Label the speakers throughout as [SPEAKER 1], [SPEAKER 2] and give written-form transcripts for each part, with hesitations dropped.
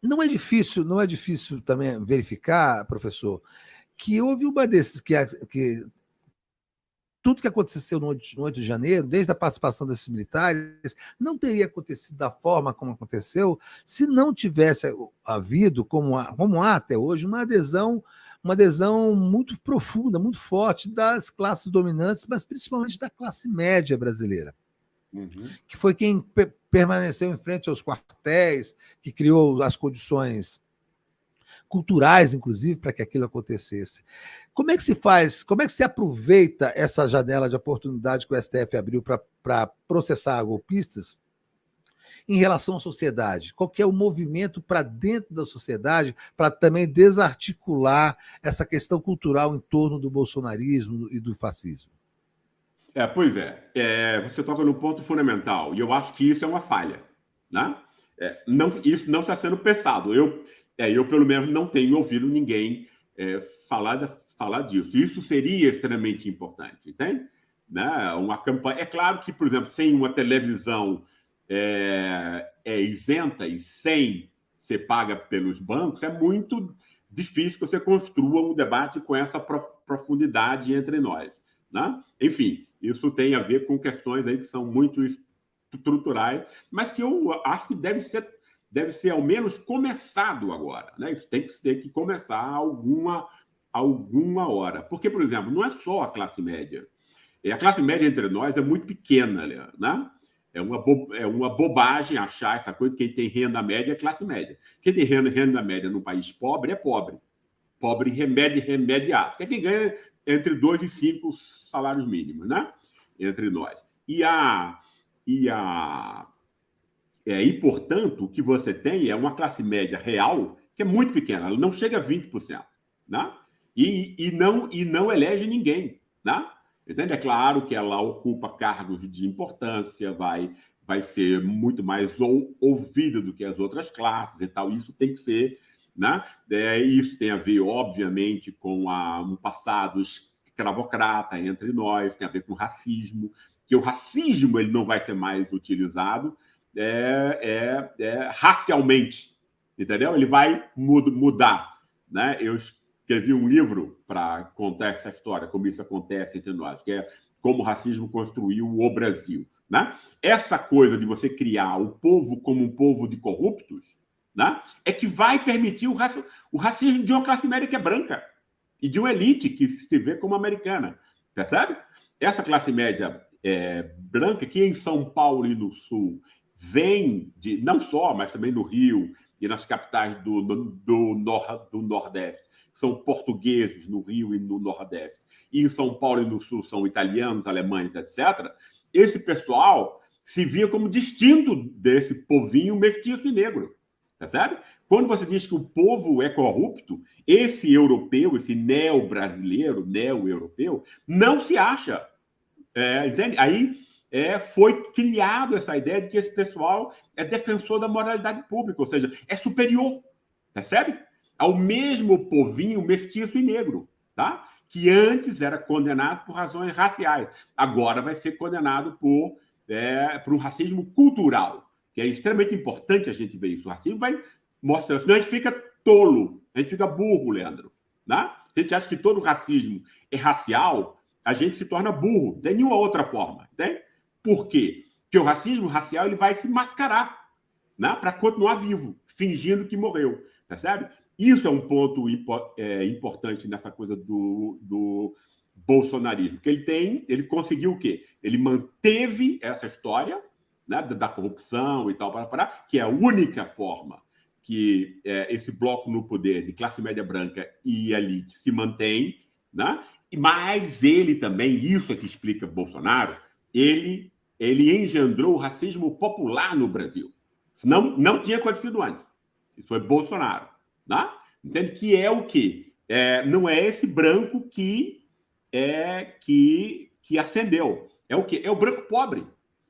[SPEAKER 1] não é difícil também verificar, professor, que houve uma desses que tudo que aconteceu no 8 de janeiro, desde a participação desses militares, não teria acontecido da forma como aconteceu se não tivesse havido, como há até hoje, uma adesão muito profunda, muito forte das classes dominantes, mas principalmente da classe média brasileira, que foi quem permaneceu em frente aos quartéis, que criou as condições culturais, inclusive, para que aquilo acontecesse. Como é que se faz, como é que se aproveita essa janela de oportunidade que o STF abriu para processar golpistas em relação à sociedade? Qual que é o movimento para dentro da sociedade para também desarticular essa questão cultural em torno do bolsonarismo e do fascismo?
[SPEAKER 2] Pois é. Você toca num ponto fundamental, e eu acho que isso é uma falha. Né? Isso não está sendo pensado. Eu, pelo menos, não tenho ouvido ninguém falar disso. Isso seria extremamente importante, entende? Né? Uma campanha. É claro que, por exemplo, sem uma televisão isenta e sem ser paga pelos bancos, é muito difícil que você construa um debate com essa profundidade entre nós. Né? Enfim, isso tem a ver com questões aí que são muito estruturais, mas que eu acho que deve ser ao menos começado agora. Né? Isso tem que começar alguma hora. Porque, por exemplo, não é só a classe média. A classe média entre nós é muito pequena, né? É uma bobagem achar essa coisa que quem tem renda média é classe média. Quem tem renda média num país pobre é pobre. Pobre remediado. Porque quem ganha entre 2 e 5 salários mínimos, né? Entre nós. E, portanto, o que você tem é uma classe média real que é muito pequena, ela não chega a 20%. Né? E não elege ninguém. Né? Entende? É claro que ela ocupa cargos de importância, vai ser muito mais ouvida do que as outras classes e tal. Isso tem que ser. Né? Isso tem a ver, obviamente, com um passado escravocrata entre nós, tem a ver com racismo, que o racismo ele não vai ser mais utilizado racialmente, entendeu? Ele vai mudar. Né? Eu escrevi um livro para contar essa história, como isso acontece entre nós, que é Como o Racismo Construiu o Brasil. Né? Essa coisa de você criar o povo como um povo de corruptos, né? É que vai permitir o racismo de uma classe média que é branca e de uma elite que se vê como americana. Percebe? Essa classe média branca que em São Paulo e no Sul vem não só, mas também no Rio e nas capitais do Nordeste, são portugueses no Rio e no Nordeste, e em São Paulo e no Sul são italianos, alemães, etc. Esse pessoal se via como distinto desse povinho mestiço e negro. Percebe? Quando você diz que o povo é corrupto, esse europeu, esse neo-brasileiro, neo-europeu, não se acha. Entende? Aí foi criado essa ideia de que esse pessoal é defensor da moralidade pública, ou seja, é superior, percebe? Ao mesmo povinho mestiço e negro, tá? Que antes era condenado por razões raciais, agora vai ser condenado por um racismo cultural, que é extremamente importante a gente ver isso. O racismo vai mostrar, senão a gente fica tolo, a gente fica burro, Leandro. Né? A gente acha que todo racismo é racial, a gente se torna burro, não tem nenhuma outra forma. Né? Por quê? Porque o racismo racial ele vai se mascarar, né? Para continuar vivo, fingindo que morreu. Percebe? Isso é um ponto importante nessa coisa do bolsonarismo. Que ele conseguiu o quê? Ele manteve essa história, né, da corrupção e tal, que é a única forma que esse bloco no poder de classe média branca e elite se mantém, né? Mas ele também, isso é que explica Bolsonaro, ele engendrou o racismo popular no Brasil. Não tinha acontecido antes. Isso foi Bolsonaro. Né? Entende? Que é o quê? Não é esse branco que ascendeu. É o quê? É o branco pobre.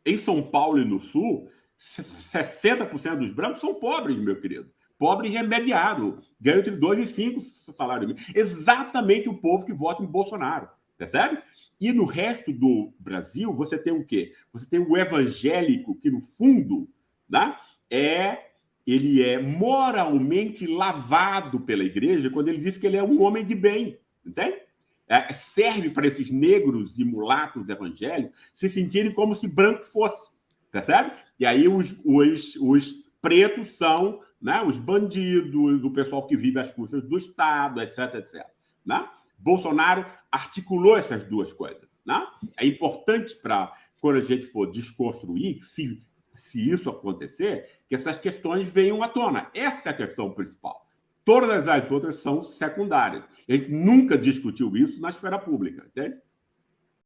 [SPEAKER 2] Em São Paulo e no Sul, 60% dos brancos são pobres, meu querido. Pobre remediado. Ganha entre 2 e 5 salários mínimos. Exatamente o povo que vota em Bolsonaro. Percebe? E no resto do Brasil, você tem o quê? Você tem o evangélico, que no fundo, né, ele é moralmente lavado pela igreja quando ele diz que ele é um homem de bem, entende? Serve para esses negros e mulatos evangélicos se sentirem como se branco fosse, percebe? E aí os pretos são, né, os bandidos, o pessoal que vive às custas do Estado, etc, etc. Né? Bolsonaro articulou essas duas coisas. Né? É importante para, quando a gente for desconstruir, se isso acontecer, que essas questões venham à tona. Essa é a questão principal. Todas as outras são secundárias. A gente nunca discutiu isso na esfera pública, entende?